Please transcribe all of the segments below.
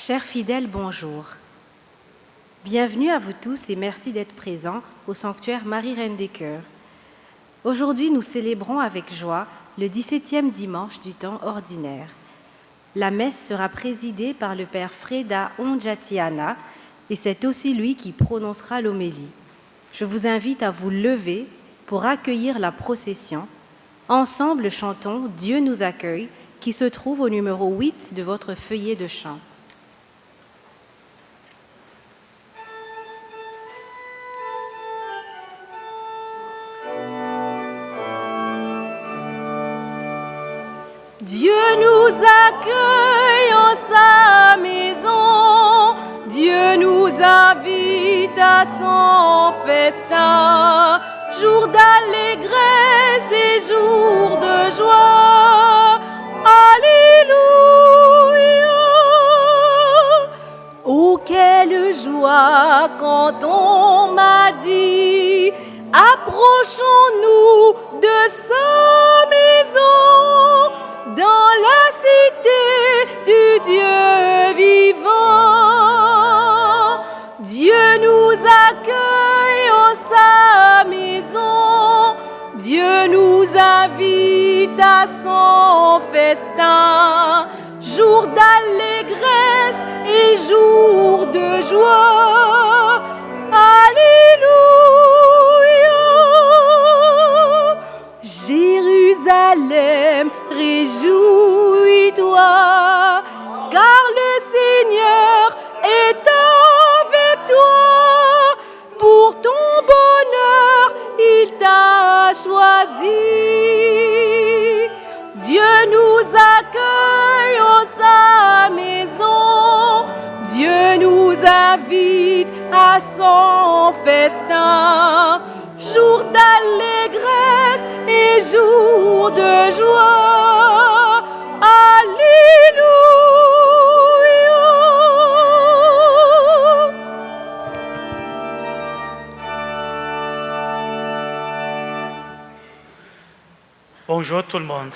Chers fidèles, bonjour. Bienvenue à vous tous et merci d'être présents au sanctuaire Marie-Reine des Cœurs. Aujourd'hui, nous célébrons avec joie le 17e dimanche du temps ordinaire. La messe sera présidée par le Père Freda Onjatiana et c'est aussi lui qui prononcera l'homélie. Je vous invite à vous lever pour accueillir la procession. Ensemble, chantons « Dieu nous accueille » qui se trouve au numéro 8 de votre feuillet de chant. Dieu nous accueille en sa maison, Dieu nous invite à son festin, jour d'allégresse et jour de joie. Alléluia! Oh, quelle joie quand on m'a dit, approchons-nous de sa maison, dans la cité du Dieu vivant. Dieu nous accueille en sa maison, Dieu nous invite à son festin, jour d'allégresse et jour de joie. Alléluia! Jérusalem, réjouis-toi, car le Seigneur est avec toi. Pour ton bonheur, il t'a choisi. Dieu nous accueille en sa maison, Dieu nous invite à son festin, jour d'allégresse et jour de joie. Alléluia! Bonjour tout le monde.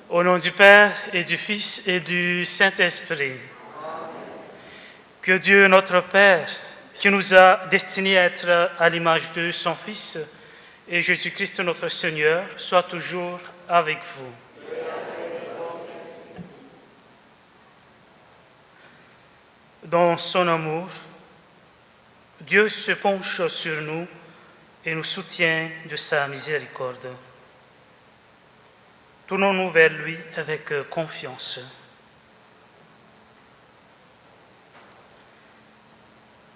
Au nom du Père et du Fils et du Saint-Esprit, que Dieu notre Père, qui nous a destinés à être à l'image de son Fils, et Jésus-Christ notre Seigneur, soit toujours avec vous. Dans son amour, Dieu se penche sur nous et nous soutient de sa miséricorde. Tournons-nous vers lui avec confiance.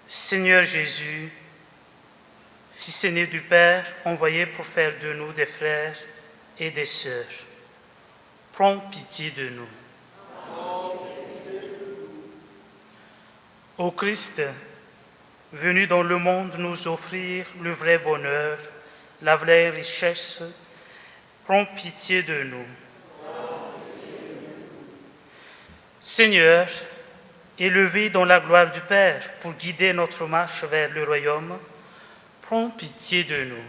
Seigneur Jésus, Fils aîné du Père, envoyé pour faire de nous des frères et des sœurs, prends pitié de nous. Ô Christ, venu dans le monde nous offrir le vrai bonheur, la vraie richesse, prends pitié de nous. Seigneur, élevé dans la gloire du Père pour guider notre marche vers le royaume, prends pitié de nous.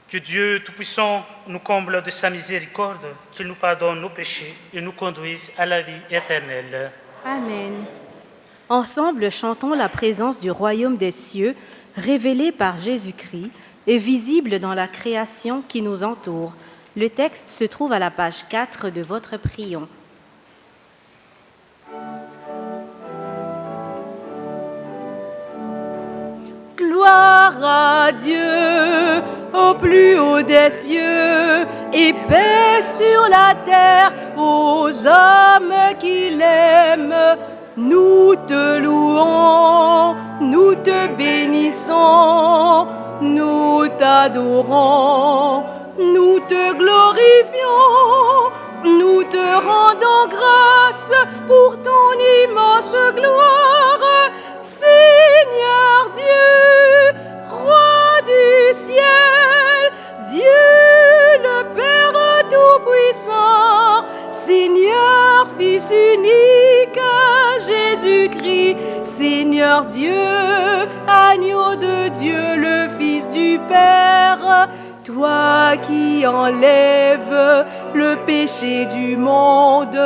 Que Dieu Tout-Puissant nous comble de sa miséricorde, qu'il nous pardonne nos péchés et nous conduise à la vie éternelle. Amen. Ensemble, chantons la présence du royaume des cieux, révélé par Jésus-Christ et visible dans la création qui nous entoure. Le texte se trouve à la page 4 de votre prion. Gloire à Dieu au plus haut des cieux et paix sur la terre aux hommes qu'il aime. Nous te louons, nous te bénissons, nous t'adorons, nous te glorifions, nous te rendons grâce pour ton immense gloire, Seigneur Dieu, Roi du ciel, Dieu le Père Tout-Puissant, Seigneur Fils unique, Jésus-Christ, Seigneur Dieu, agneau de Dieu, le Fils du Père, toi qui enlèves le péché du monde,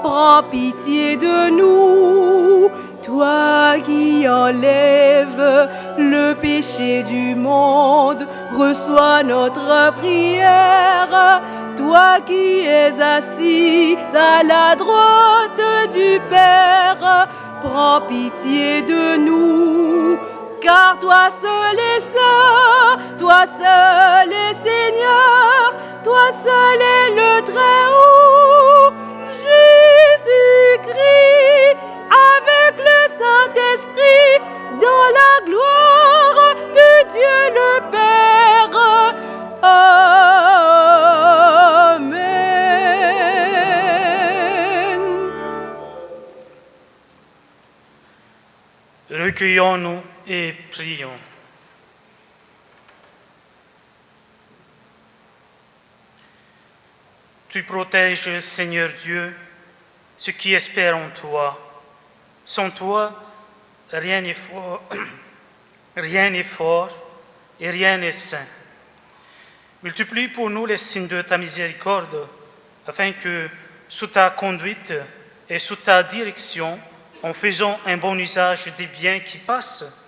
prends pitié de nous. Toi qui enlèves le péché du monde, reçois notre prière. Toi qui es assis à la droite du Père, prends pitié de nous. Car toi seul est saint, toi seul est Seigneur, toi seul est le Très-Haut. Jésus-Christ, avec le Saint-Esprit, dans la gloire de Dieu le Père. Amen. Recueillons-nous et prions. Tu protèges, Seigneur Dieu, ceux qui espèrent en toi. Sans toi, rien n'est fort, rien n'est fort et rien n'est saint. Multiplie pour nous les signes de ta miséricorde, afin que, sous ta conduite et sous ta direction, en faisant un bon usage des biens qui passent,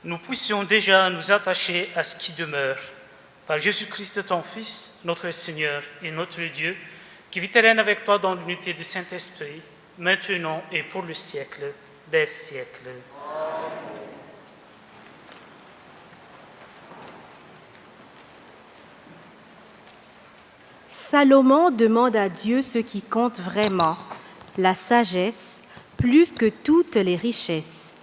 nous puissions déjà nous attacher à ce qui demeure. Par Jésus-Christ, ton Fils, notre Seigneur et notre Dieu, qui vit et règne avec toi dans l'unité du Saint-Esprit, maintenant et pour le siècle des siècles. Salomon demande à Dieu ce qui compte vraiment, la sagesse, plus que toutes les richesses.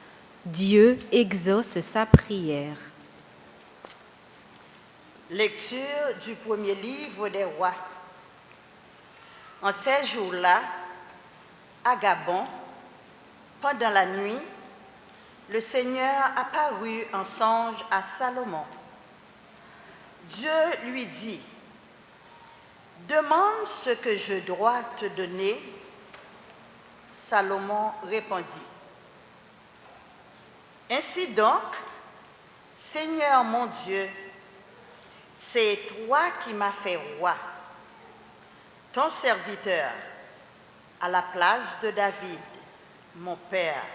Dieu exauce sa prière. Lecture du premier livre des rois. En ces jours-là, à Gabon, pendant la nuit, le Seigneur apparut en songe à Salomon. Dieu lui dit, « Demande ce que je dois te donner. » Salomon répondit, « Ainsi donc, Seigneur mon Dieu, c'est toi qui m'as fait roi, ton serviteur, à la place de David, mon père.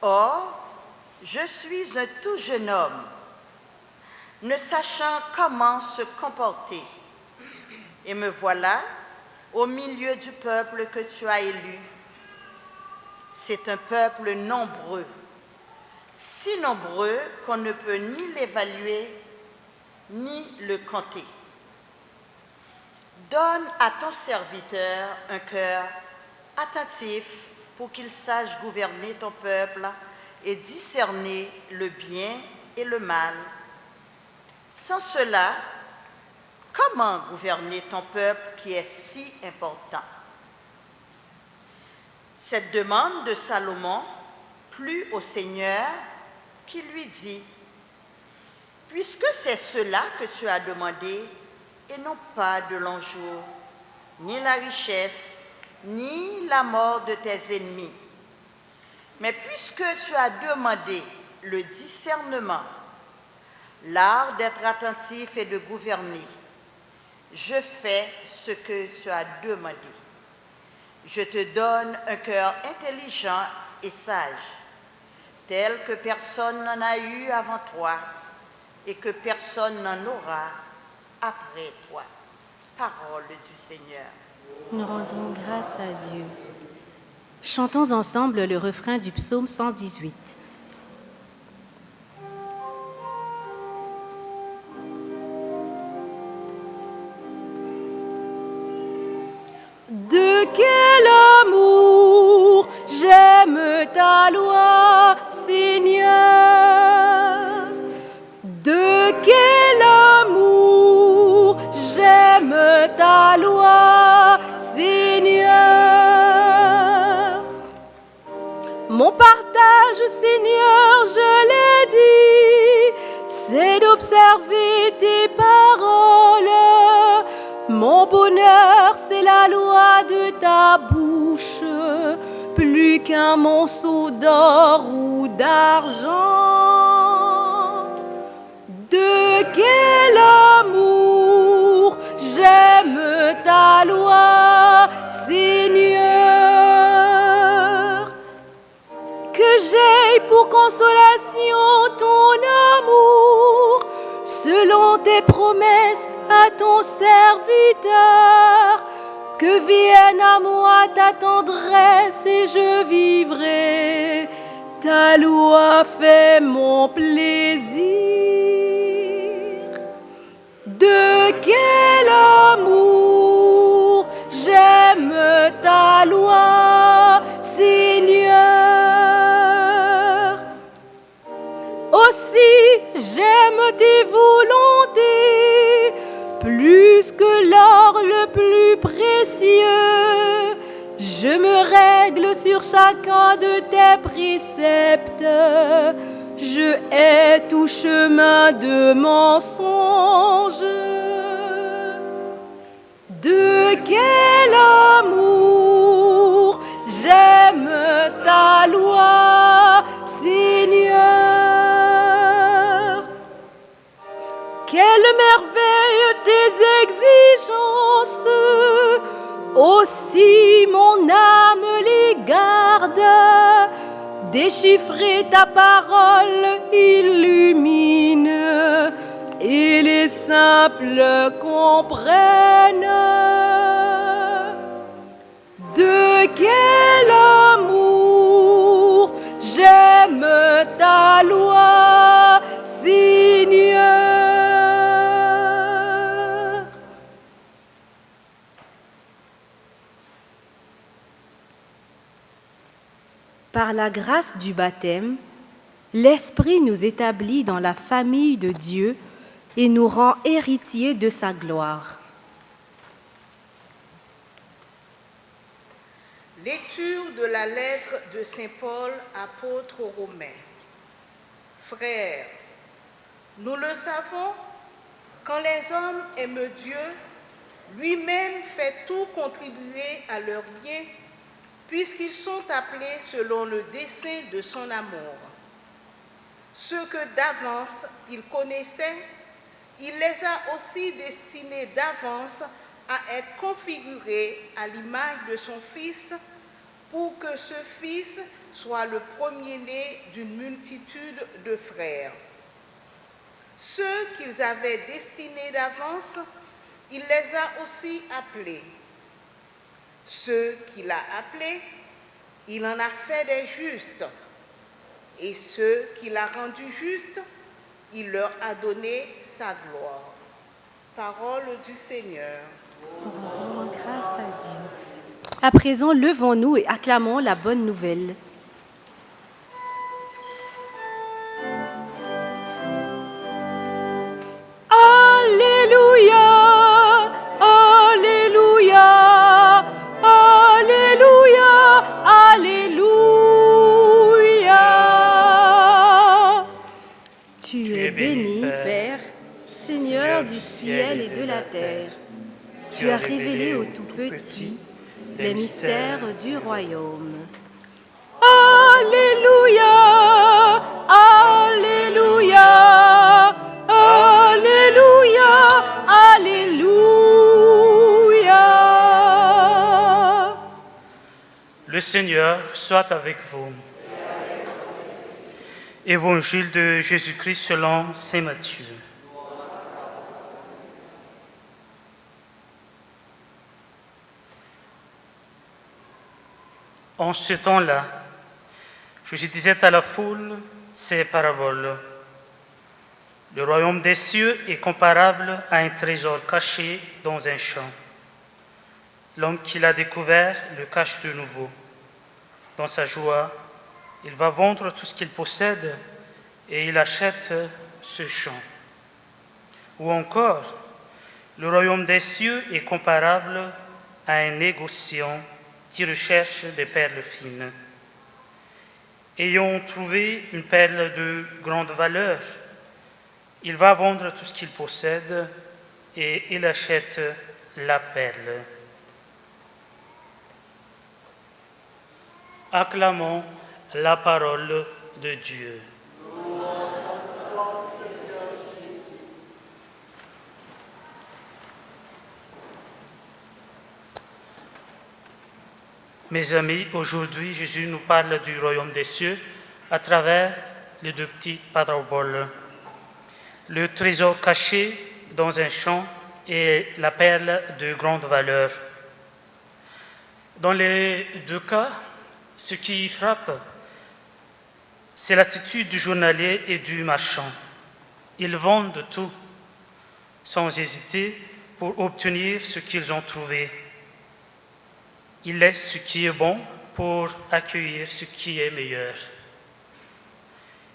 Or, je suis un tout jeune homme, ne sachant comment se comporter, et me voilà au milieu du peuple que tu as élu. C'est un peuple nombreux, si nombreux qu'on ne peut ni l'évaluer ni le compter. Donne à ton serviteur un cœur attentif pour qu'il sache gouverner ton peuple et discerner le bien et le mal. Sans cela, comment gouverner ton peuple qui est si important? » Cette demande de Salomon plut au Seigneur qui lui dit, « Puisque c'est cela que tu as demandé, et non pas de longs jours, ni la richesse, ni la mort de tes ennemis, mais puisque tu as demandé le discernement, l'art d'être attentif et de gouverner, je fais ce que tu as demandé. Je te donne un cœur intelligent et sage, tel que personne n'en a eu avant toi et que personne n'en aura après toi. » Parole du Seigneur. Nous rendons grâce à Dieu. Chantons ensemble le refrain du psaume 118. De quel amour j'aime ta loi, Seigneur. De quel amour j'aime ta loi, Seigneur. Mon partage, Seigneur, je l'ai dit, c'est d'observer tes paroles. Mon bonheur, c'est la loi de ta bouche, plus qu'un monceau d'or ou d'argent. De quel amour j'aime ta loi, Seigneur. Que j'aie pour consolation ton amour, selon tes promesses à ton serviteur. Que vienne à moi ta tendresse et je vivrai. Ta loi fait mon plaisir. De quel amour j'aime ta loi, Seigneur. Aussi j'aime tes volontés, plus que l'or le plus précieux. Je me règle sur chacun de tes préceptes. Je hais tout chemin de mensonge. De quel amour j'aime ta loi, Seigneur. Quelle merveille tes exigences, aussi mon âme les garde. Déchiffrer ta parole illumine, et les simples comprennent. De quel amour j'aime ta loi, Seigneur. Par la grâce du baptême, l'Esprit nous établit dans la famille de Dieu et nous rend héritiers de sa gloire. Lecture de la lettre de Saint Paul, apôtre aux Romains. Frères, nous le savons, quand les hommes aiment Dieu, lui-même fait tout contribuer à leur bien, puisqu'ils sont appelés selon le dessein de son amour. Ceux que d'avance il connaissait, il les a aussi destinés d'avance à être configurés à l'image de son Fils, pour que ce Fils soit le premier-né d'une multitude de frères. Ceux qu'ils avaient destinés d'avance, il les a aussi appelés. Ceux qu'il a appelés, il en a fait des justes. Et ceux qu'il a rendus justes, il leur a donné sa gloire. Parole du Seigneur. Rendons grâce à Dieu. À présent, levons-nous et acclamons la bonne nouvelle. Alléluia, Alléluia, Alléluia, Alléluia. Tu es béni, Père, Seigneur du ciel et de la terre. Tu as révélé aux tout-petits les mystères du royaume. Alléluia, Alléluia, Alléluia, Alléluia. Le Seigneur soit avec vous. Évangile de Jésus-Christ selon saint Matthieu. En ce temps-là, Jésus disait à la foule ces paraboles. Le royaume des cieux est comparable à un trésor caché dans un champ. L'homme qui l'a découvert le cache de nouveau. Dans sa joie, il va vendre tout ce qu'il possède et il achète ce champ. Ou encore, le royaume des cieux est comparable à un négociant qui recherche des perles fines. Ayant trouvé une perle de grande valeur, il va vendre tout ce qu'il possède et il achète la perle. Acclamons la parole de Dieu. Mes amis, aujourd'hui, Jésus nous parle du royaume des cieux à travers les deux petites paraboles. Le trésor caché dans un champ et la perle de grande valeur. Dans les deux cas, ce qui frappe, c'est l'attitude du journalier et du marchand. Ils vendent tout, sans hésiter, pour obtenir ce qu'ils ont trouvé. Ils laissent ce qui est bon pour accueillir ce qui est meilleur.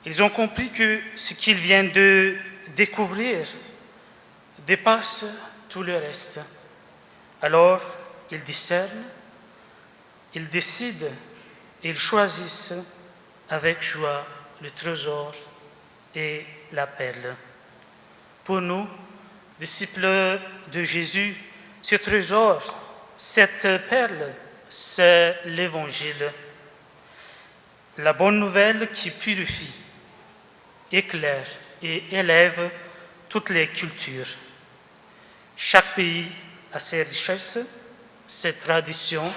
Ils ont compris que ce qu'ils viennent de découvrir dépasse tout le reste. Alors, ils discernent, ils décident et ils choisissent avec joie le trésor et la perle. Pour nous, disciples de Jésus, ce trésor, cette perle, c'est l'Évangile, la bonne nouvelle qui purifie, éclaire et élève toutes les cultures. Chaque pays a ses richesses, ses traditions,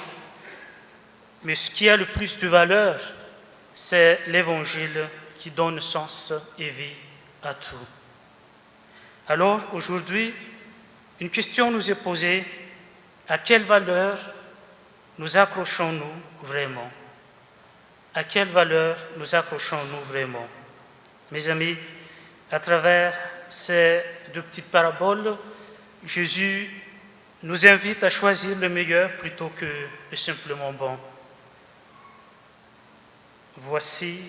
mais ce qui a le plus de valeur, c'est l'Évangile qui donne sens et vie à tout. Alors, aujourd'hui, une question nous est posée: à quelle valeur nous accrochons-nous vraiment? À quelle valeur nous accrochons-nous vraiment? Mes amis, à travers ces deux petites paraboles, Jésus nous invite à choisir le meilleur plutôt que le simplement bon. Voici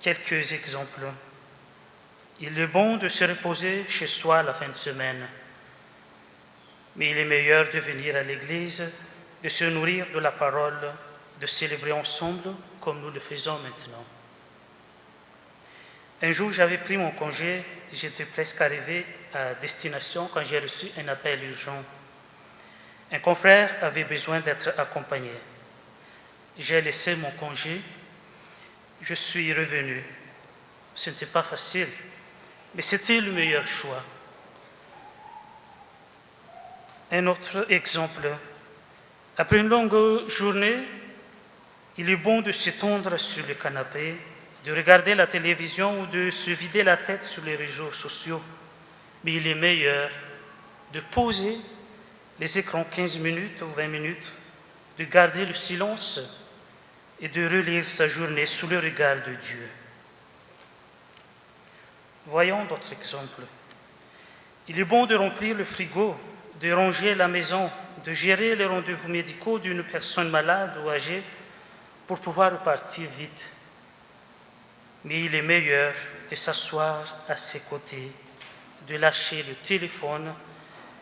quelques exemples. Il est bon de se reposer chez soi la fin de semaine, mais il est meilleur de venir à l'église, de se nourrir de la parole, de célébrer ensemble comme nous le faisons maintenant. Un jour, j'avais pris mon congé, j'étais presque arrivé à destination quand j'ai reçu un appel urgent. Un confrère avait besoin d'être accompagné. J'ai laissé mon congé, je suis revenu. Ce n'était pas facile, mais c'était le meilleur choix. Un autre exemple. Après une longue journée, il est bon de s'étendre sur le canapé, de regarder la télévision ou de se vider la tête sur les réseaux sociaux. Mais il est meilleur de poser les écrans 15 minutes ou 20 minutes, de garder le silence et de relire sa journée sous le regard de Dieu. Voyons d'autres exemples. Il est bon de remplir le frigo, de ranger la maison, de gérer les rendez-vous médicaux d'une personne malade ou âgée pour pouvoir repartir vite. Mais il est meilleur de s'asseoir à ses côtés, de lâcher le téléphone,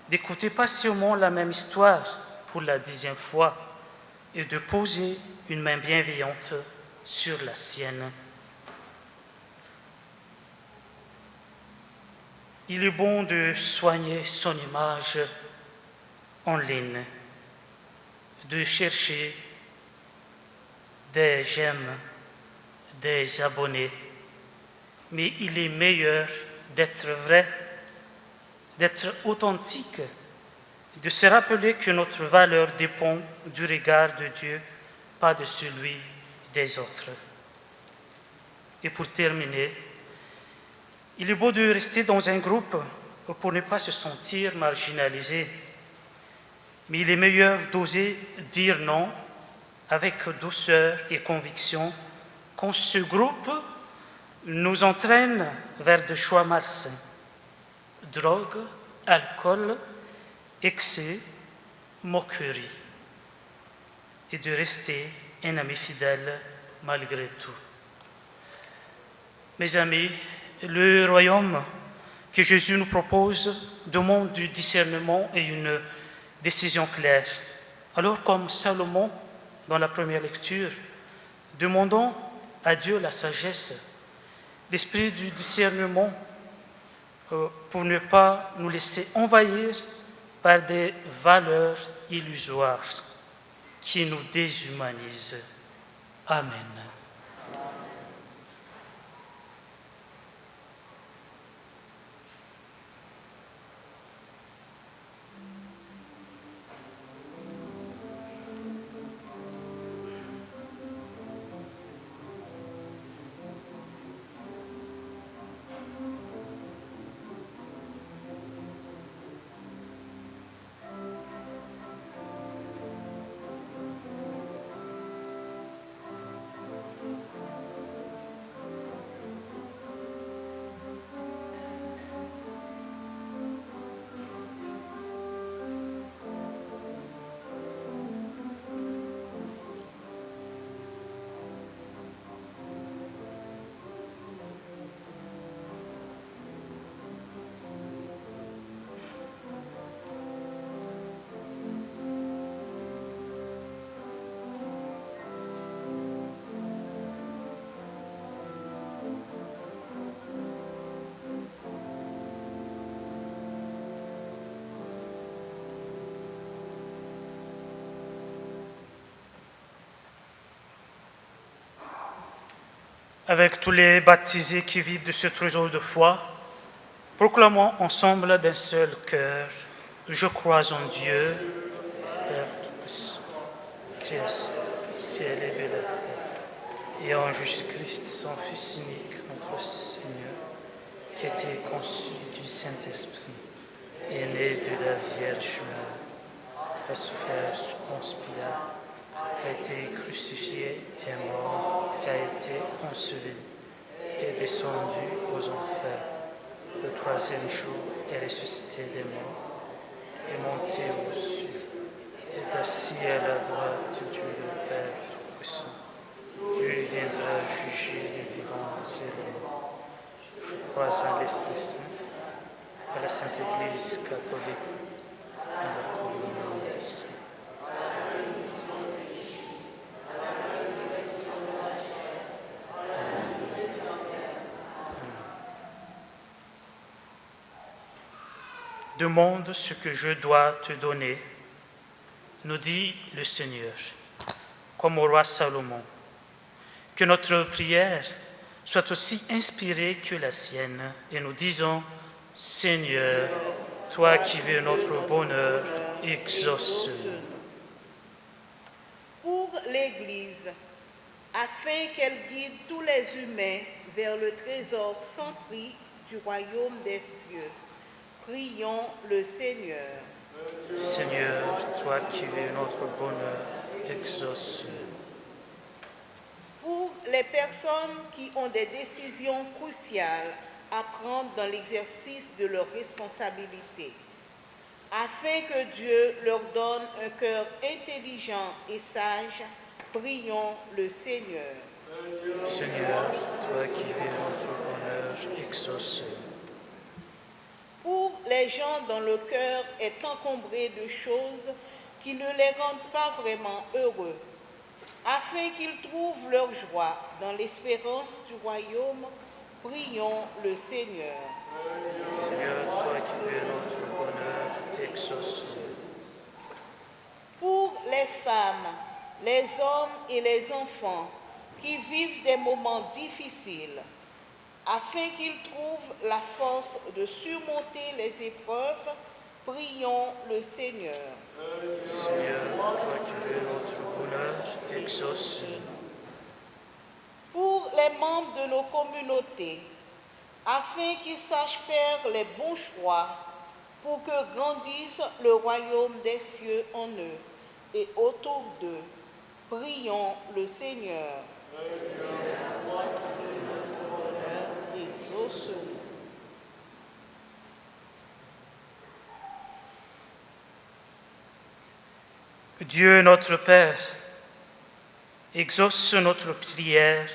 d'écouter patiemment la même histoire pour la 10e fois et de poser une main bienveillante sur la sienne. Il est bon de soigner son image en ligne, de chercher des j'aime, des abonnés, mais il est meilleur d'être vrai, d'être authentique, de se rappeler que notre valeur dépend du regard de Dieu, pas de celui des autres. Et pour terminer, il est beau de rester dans un groupe pour ne pas se sentir marginalisé, mais il est meilleur d'oser dire non avec douceur et conviction quand ce groupe nous entraîne vers des choix malsains, drogue, alcool, excès, moquerie, et de rester un ami fidèle malgré tout. Mes amis, le royaume que Jésus nous propose demande du discernement et une décision claire. Alors, comme Salomon dans la première lecture, demandons à Dieu la sagesse, l'esprit du discernement pour ne pas nous laisser envahir par des valeurs illusoires qui nous déshumanisent. Amen. avec tous les baptisés qui vivent de ce trésor de foi, proclamons ensemble d'un seul cœur, je crois en Dieu, Père Tout-Puissant, Créateur du ciel et de la terre, et en Jésus-Christ, son Fils unique, notre Seigneur, qui a été conçu du Saint-Esprit, est né de la Vierge Marie, a souffert sous Ponce Pilate, a été crucifié et mort, a été enseveli, est descendu aux enfers. Le troisième jour est ressuscité des morts, est monté aux cieux, est assis à la droite de Dieu le Père Tout-Puissant. Dieu viendra juger les vivants et les morts. Je crois en l'Esprit Saint, à la Sainte Église catholique, à la communion des saints. Demande ce que je dois te donner, nous dit le Seigneur, comme au roi Salomon. Que notre prière soit aussi inspirée que la sienne, et nous disons, Seigneur, toi qui veux notre bonheur, exauce-nous. Pour l'Église, afin qu'elle guide tous les humains vers le trésor sans prix du royaume des cieux. Prions le Seigneur. Seigneur, toi qui veux notre bonheur, exauce-nous. Pour les personnes qui ont des décisions cruciales à prendre dans l'exercice de leurs responsabilités, afin que Dieu leur donne un cœur intelligent et sage, prions le Seigneur. Seigneur, toi qui veux notre bonheur, exauce-nous. Pour les gens dont le cœur est encombré de choses qui ne les rendent pas vraiment heureux, afin qu'ils trouvent leur joie dans l'espérance du royaume, prions le Seigneur. Seigneur, toi qui veux notre bonheur, exauce-nous. Pour les femmes, les hommes et les enfants qui vivent des moments difficiles, afin qu'ils trouvent la force de surmonter les épreuves, prions le Seigneur. Seigneur, toi qui veux notre bonheur, exauce-nous. Pour les membres de nos communautés, afin qu'ils sachent faire les bons choix pour que grandisse le royaume des cieux en eux et autour d'eux, prions le Seigneur. Exauce-nous. Dieu notre Père, exauce notre prière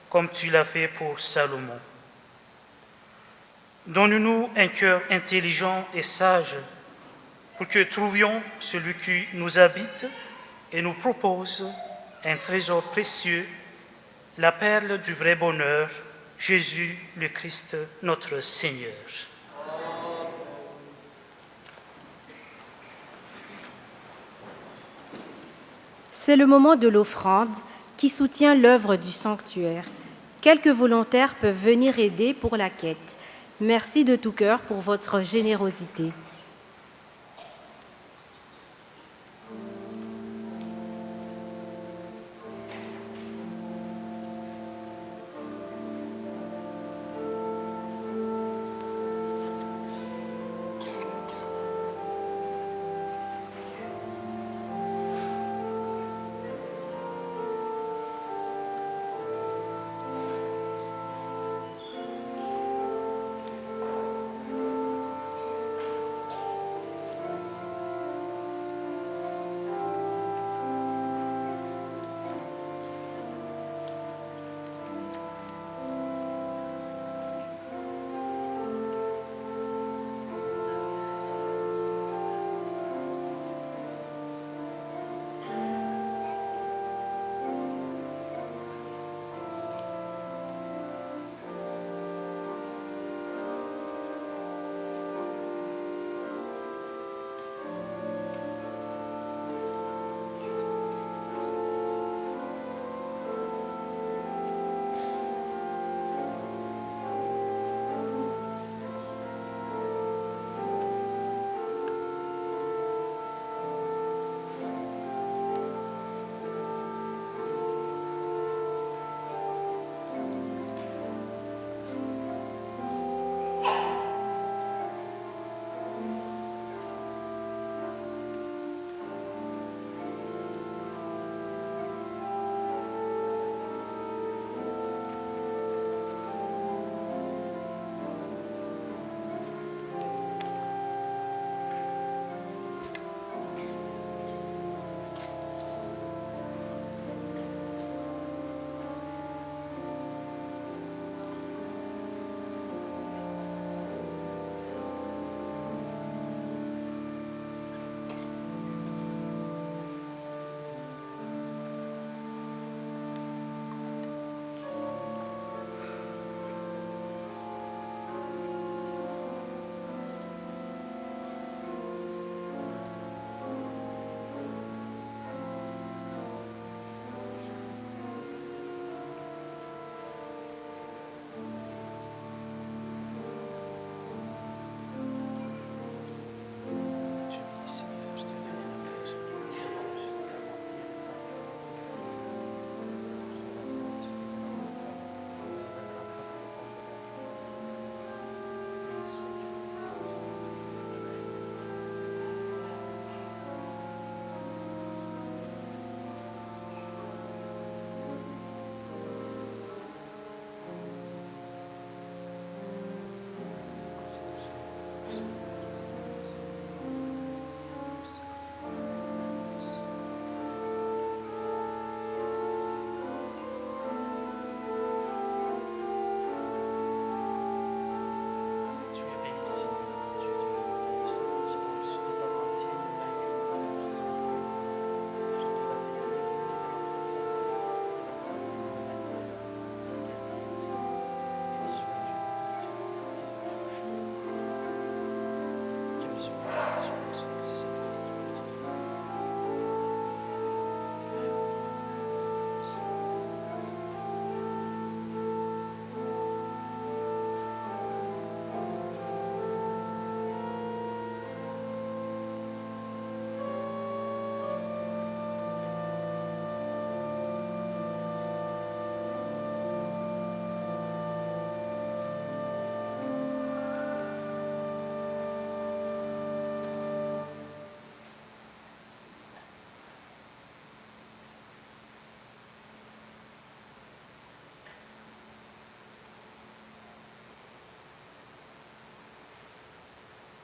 comme tu l'as fait pour Salomon. Donne-nous un cœur intelligent et sage pour que trouvions celui qui nous habite et nous propose un trésor précieux, la perle du vrai bonheur, Jésus le Christ, notre Seigneur. C'est le moment de l'offrande qui soutient l'œuvre du sanctuaire. Quelques volontaires peuvent venir aider pour la quête. Merci de tout cœur pour votre générosité.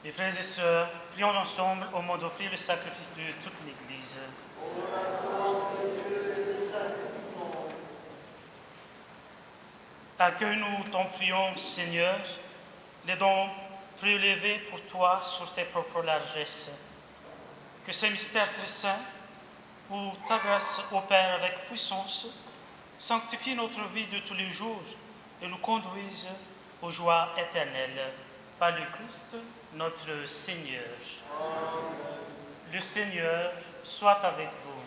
Mes frères et sœurs, prions ensemble au moment d'offrir le sacrifice de toute l'Église. Accueille-nous, t'en prions, Seigneur, les dons prélevés pour toi sur tes propres largesses. Que ces mystères très saints, où ta grâce opère avec puissance, sanctifient notre vie de tous les jours et nous conduisent aux joies éternelles. Par le Christ, notre Seigneur. Amen. Le Seigneur soit avec vous.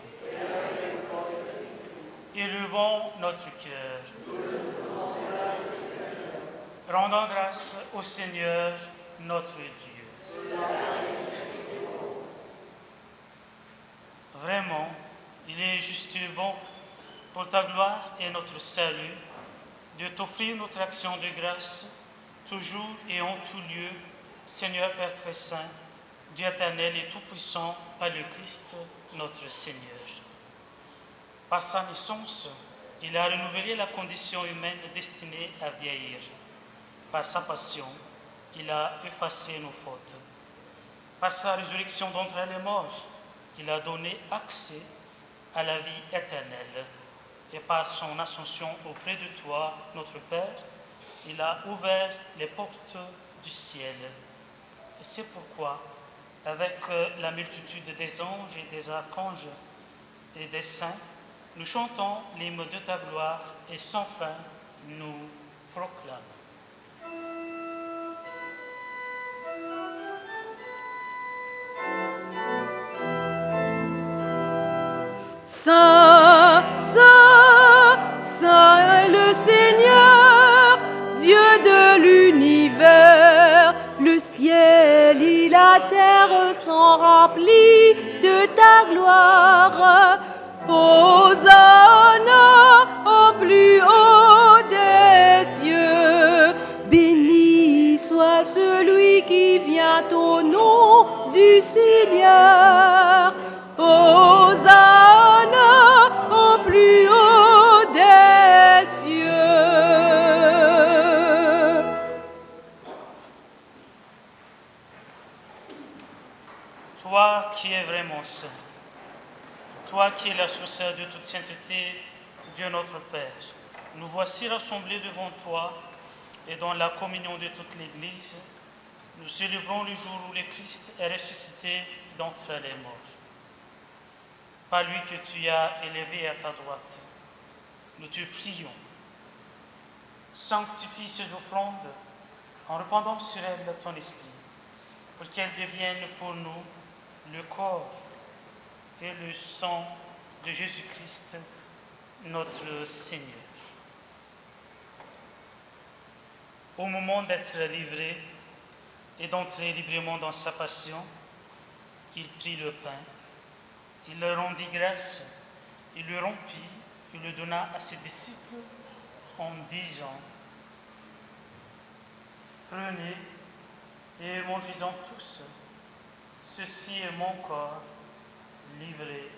Élevons notre cœur. Rendons grâce au Seigneur, notre Dieu. Vraiment, il est juste et bon pour ta gloire et notre salut de t'offrir notre action de grâce toujours et en tout lieu, Seigneur Père très saint, Dieu éternel et tout-puissant, par le Christ, notre Seigneur. Par sa naissance, il a renouvelé la condition humaine destinée à vieillir. Par sa passion, il a effacé nos fautes. Par sa résurrection d'entre les morts, il a donné accès à la vie éternelle. Et par son ascension auprès de toi, notre Père, il a ouvert les portes du ciel. Et c'est pourquoi, avec la multitude des anges et des archanges et des saints, nous chantons l'hymne de ta gloire et sans fin nous proclamons. Saint, Saint, Saint est le Seigneur, Dieu de l'univers. Le ciel et la terre sont remplis de ta gloire. Hosanna au plus haut des cieux. Béni soit celui qui vient au nom du Seigneur. Hosanna au plus haut des cieux. Toi qui es vraiment saint, toi qui es la source de toute sainteté, Dieu notre Père, nous voici rassemblés devant toi et dans la communion de toute l'Église, nous célébrons le jour où le Christ est ressuscité d'entre les morts. Par lui que tu as élevé à ta droite, nous te prions. Sanctifie ces offrandes en répandant sur elles ton esprit, pour qu'elles deviennent pour nous le corps et le sang de Jésus-Christ, notre Seigneur. Au moment d'être livré et d'entrer librement dans sa passion, il prit le pain, il leur rendit grâce, il le rompit, il le donna à ses disciples en disant : Prenez et mangez-en tous, ceci est mon corps livré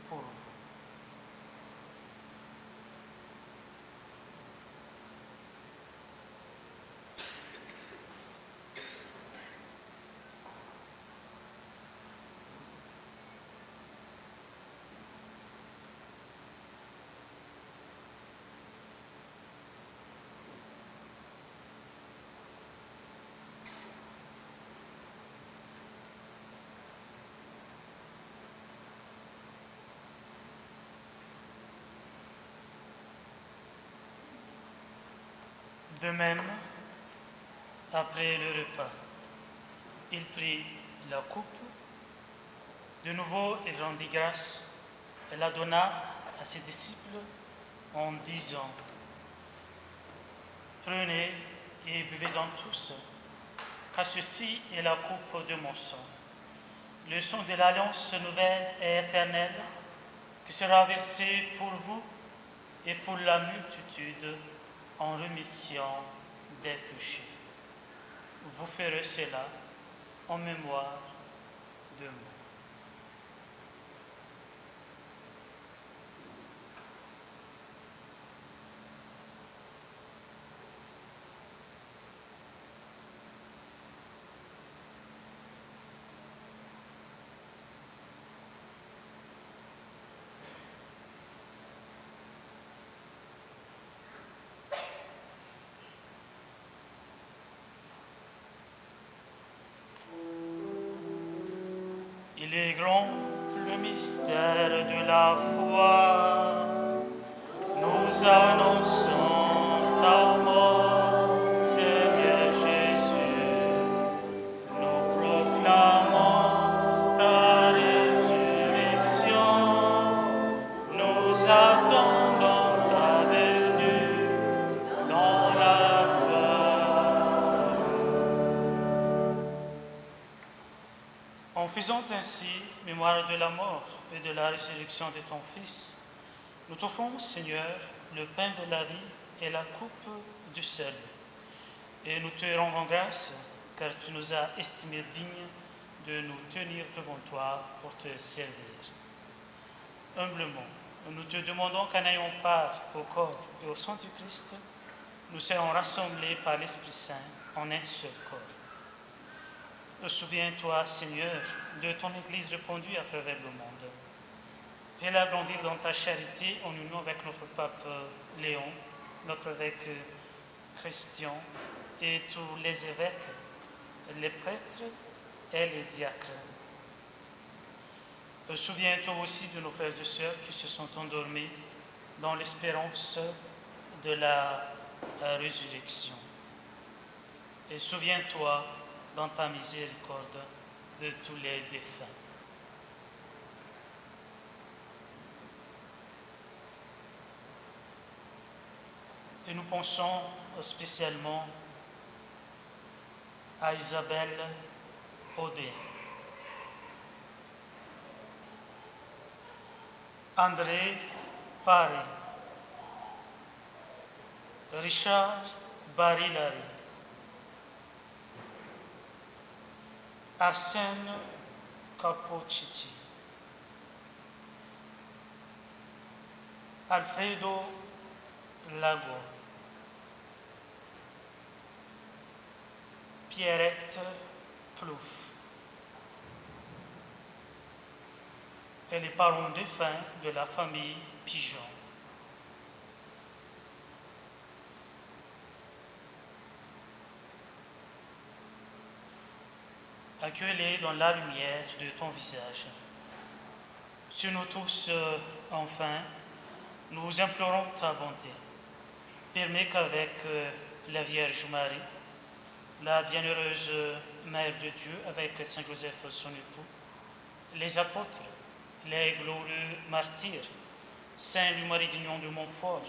pour vous. De même, après le repas, il prit la coupe. De nouveau, il rendit grâce et la donna à ses disciples en disant : Prenez et buvez-en tous, car ceci est la coupe de mon sang, le sang de l'alliance nouvelle et éternelle, qui sera versé pour vous et pour la multitude en rémission des péchés. Vous ferez cela en mémoire de moi. Il est grand le mystère de la foi. Nous annonçons ta mort, Seigneur Jésus. Nous proclamons ta résurrection. Nous attendons ta venue dans la gloire. En faisant ainsi mémoire de la mort et de la résurrection de ton Fils, nous t'offrons, Seigneur, le pain de la vie et la coupe du salut. Et nous te rendons grâce, car tu nous as estimés dignes de nous tenir devant toi pour te servir. Humblement, nous te demandons qu'en ayant part au corps et au sang du Christ, nous serons rassemblés par l'Esprit Saint en un seul corps. Souviens-toi, Seigneur, de ton Église répandue à travers le monde. Fais-la grandir dans ta charité en union avec notre pape Léon, notre évêque Christian et tous les évêques, les prêtres et les diacres. Souviens-toi aussi de nos frères et sœurs qui se sont endormis dans l'espérance de la résurrection. Et souviens-toi dans ta miséricorde de tous les défunts. Et nous pensons spécialement à Isabelle Audet, André Paré, Richard Barilari, Arsène Capoccici, Alfredo Lago, Pierrette Plouffe et les parents défunts de la famille Pigeon. Accueille-les dans la lumière de ton visage. Sur nous tous, enfin, nous implorons ta bonté. Permets qu'avec la Vierge Marie, la bienheureuse Mère de Dieu, avec Saint Joseph son époux, les apôtres, les glorieux martyrs, Saint Louis-Marie Guignon de Montfort,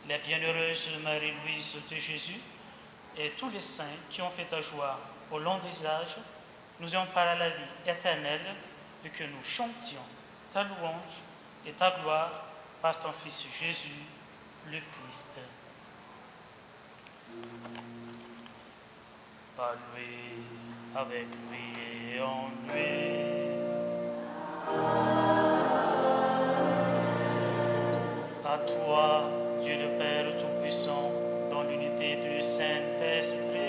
la bienheureuse Marie-Louise de Jésus, et tous les saints qui ont fait ta joie au long des âges, nous ayons par la vie éternelle et que nous chantions ta louange et ta gloire par ton Fils Jésus, le Christ. Par lui, avec lui et en lui. À toi, Dieu le Père Tout-Puissant, dans l'unité du Saint-Esprit.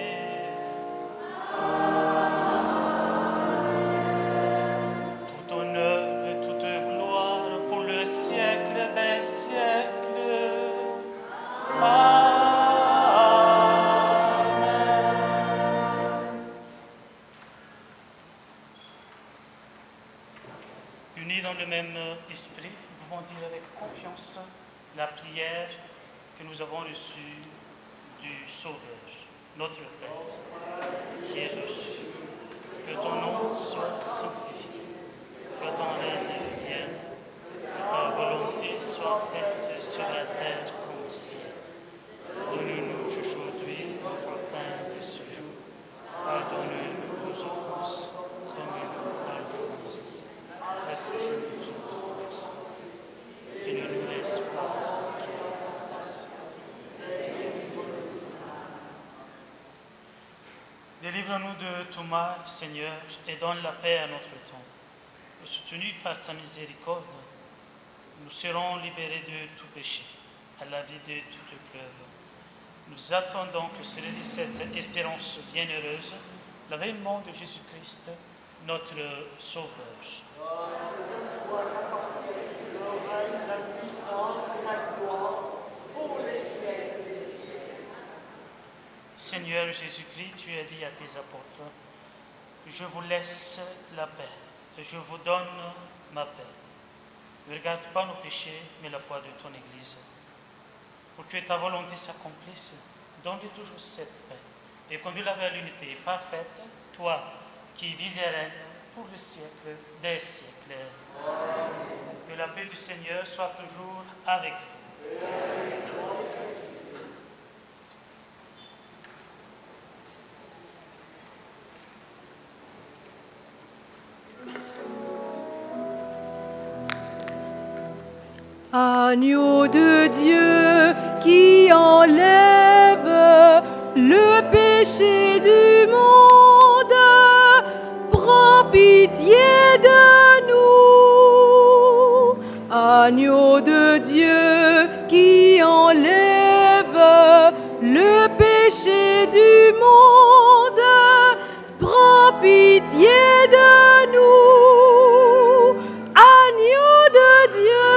Tout honneur et toute gloire pour le siècle des siècles. Amen. Unis dans le même esprit, nous pouvons dire avec confiance la prière que nous avons reçue du Sauveur, notre Père, qui est aux cieux. Que ton nom soit sanctifié, que ton règne vienne, que ta volonté soit faite sur la terre comme au ciel. Donne-nous aujourd'hui notre pain de ce jour. Pardonne-nous nos offenses, comme nous pardonnons aussi. Parce que nous sommes et ne nous laisse pas entrer en tentation. Délivre-nous de tout mal, Seigneur, et donne la paix à notre temps. Soutenus par ta miséricorde, nous serons libérés de tout péché, à la vie de toute épreuve. Nous attendons que se réalise cette espérance bienheureuse, l'avènement de Jésus-Christ, notre Sauveur. Seigneur Jésus-Christ, tu as dit à tes apôtres, je vous laisse la paix, je vous donne ma paix. Ne regarde pas nos péchés, mais la foi de ton Église. Pour que ta volonté s'accomplisse, donne-lui toujours cette paix et conduis-la vers l'unité parfaite, toi qui vis et règnes pour le siècle des siècles. Amen. Que la paix du Seigneur soit toujours avec vous. Agneau de Dieu qui enlève le péché du monde, prends pitié de nous. Agneau de Dieu qui enlève le péché du monde, prends pitié de nous. Agneau de Dieu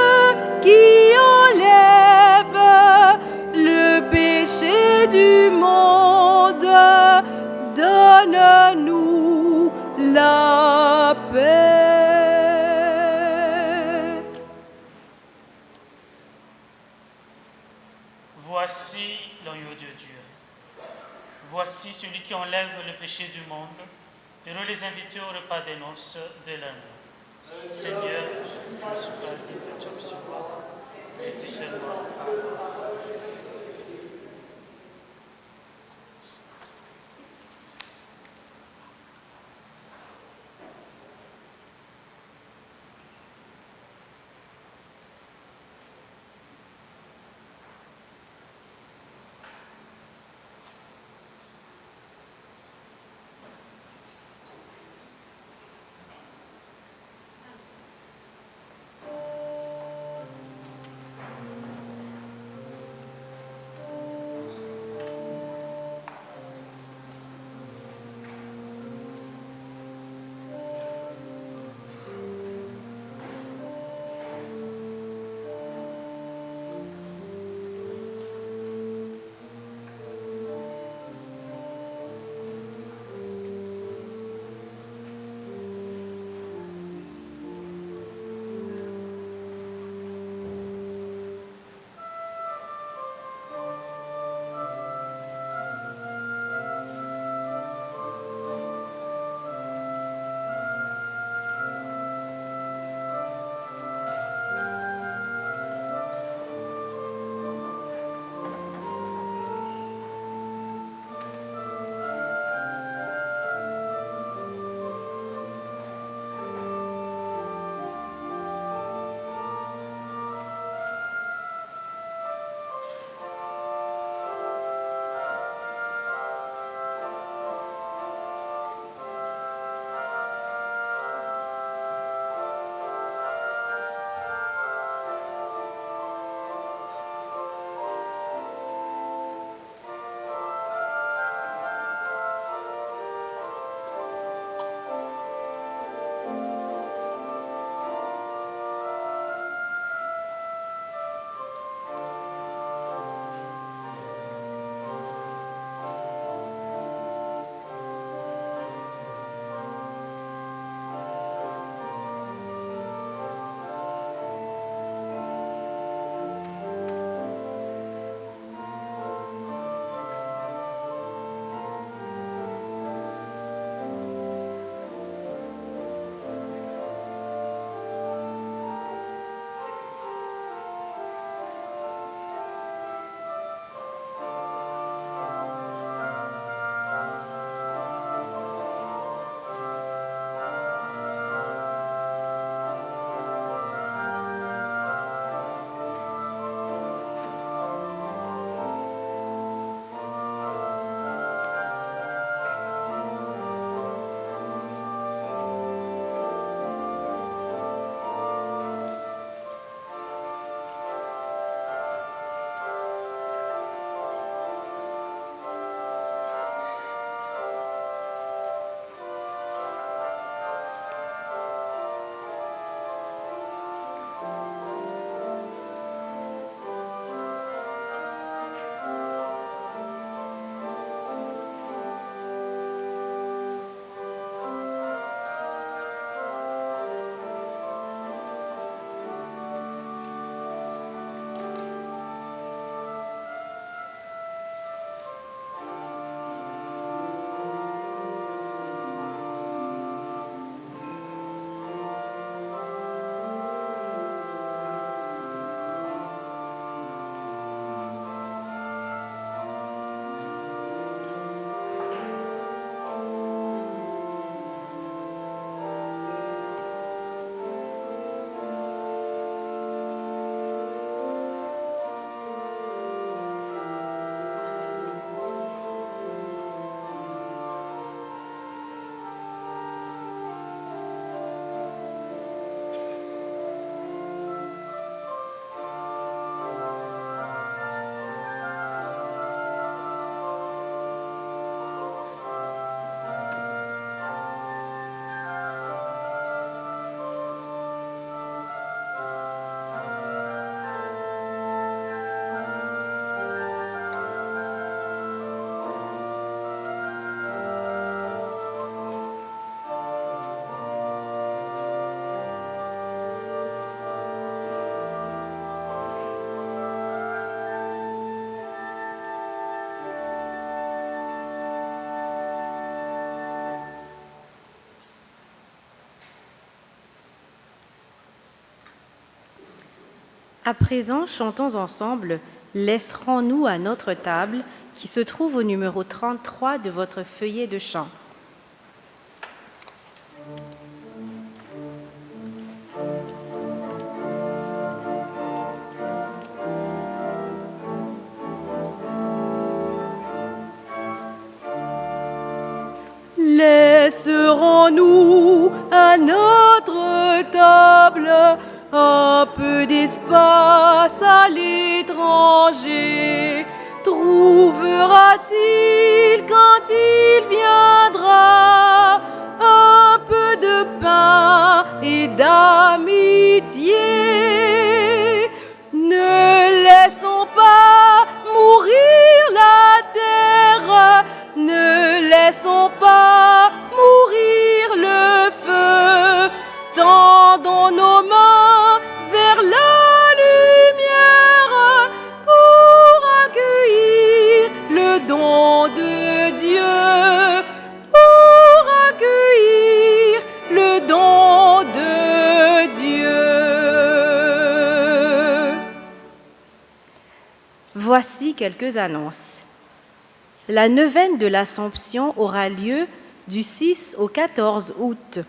qui enlève le péché du monde, donne-nous la paix. Voici l'agneau de Dieu. Voici celui qui enlève le péché du monde. Heureux les invités au repas des noces de l'agneau. Seigneur, je ne suis pas digne de te recevoir, mais tu seulement. À présent, chantons ensemble « Laisserons-nous à notre table » qui se trouve au numéro 33 de votre feuillet de chant. Laisserons-nous à notre table un peu d'espace à l'étranger? Trouvera-t-il quand il viendra un peu de pain et d'amitié? Ne laissons pas mourir la terre, ne laissons pas mourir le feu, tendons nos mains vers la lumière pour accueillir le don de Dieu, pour accueillir le don de Dieu. Voici quelques annonces. La neuvaine de l'Assomption aura lieu du 6 au 14 août.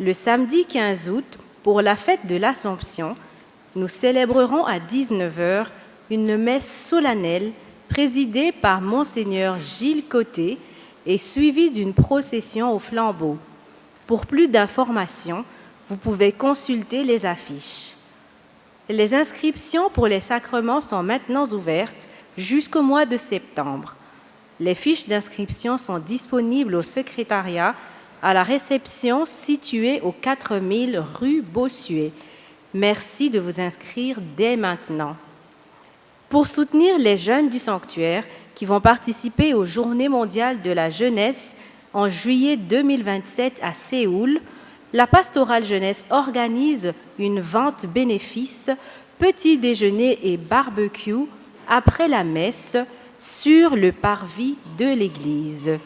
Le samedi 15 août, pour la fête de l'Assomption, nous célébrerons à 19h une messe solennelle présidée par Monseigneur Gilles Côté et suivie d'une procession au flambeau. Pour plus d'informations, vous pouvez consulter les affiches. Les inscriptions pour les sacrements sont maintenant ouvertes jusqu'au mois de septembre. Les fiches d'inscription sont disponibles au secrétariat à la réception située au 4000 rue Bossuet. Merci de vous inscrire dès maintenant. Pour soutenir les jeunes du sanctuaire qui vont participer aux Journées mondiales de la jeunesse en juillet 2027 à Séoul, la pastorale jeunesse organise une vente bénéfice, petit déjeuner et barbecue après la messe sur le parvis de l'église.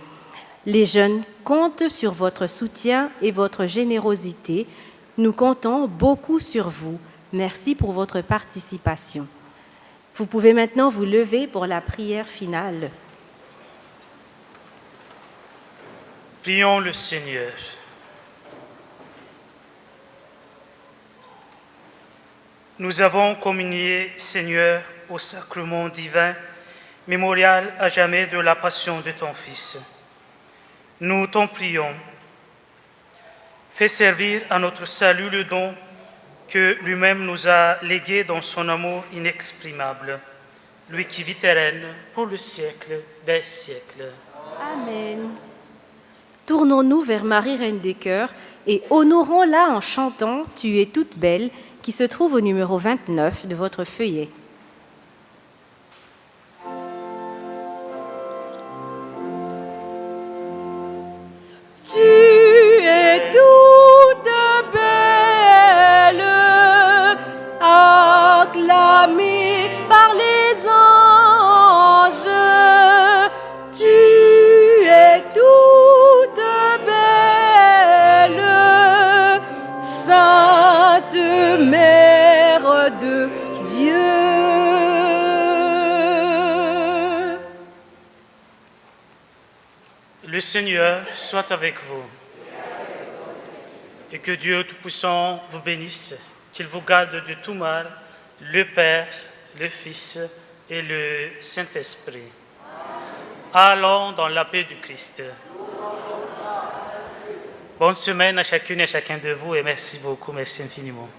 Les jeunes comptent sur votre soutien et votre générosité. Nous comptons beaucoup sur vous. Merci pour votre participation. Vous pouvez maintenant vous lever pour la prière finale. Prions le Seigneur. Nous avons communié, Seigneur, au sacrement divin, mémorial à jamais de la passion de ton Fils. Nous t'en prions. Fais servir à notre salut le don que lui-même nous a légué dans son amour inexprimable, lui qui vit et règne pour le siècle des siècles. Amen. Tournons-nous vers Marie, Reine des Cœurs, et honorons-la en chantant « Tu es toute belle » qui se trouve au numéro 29 de votre feuillet. Tu es toute belle, acclamée par les anges. Tu es toute belle, Sainte Mère de Dieu. Le Seigneur soit avec vous et que Dieu Tout-Puissant vous bénisse, qu'il vous garde de tout mal, le Père, le Fils et le Saint-Esprit. Allons dans la paix du Christ. Bonne semaine à chacune et à chacun de vous et merci beaucoup, merci infiniment.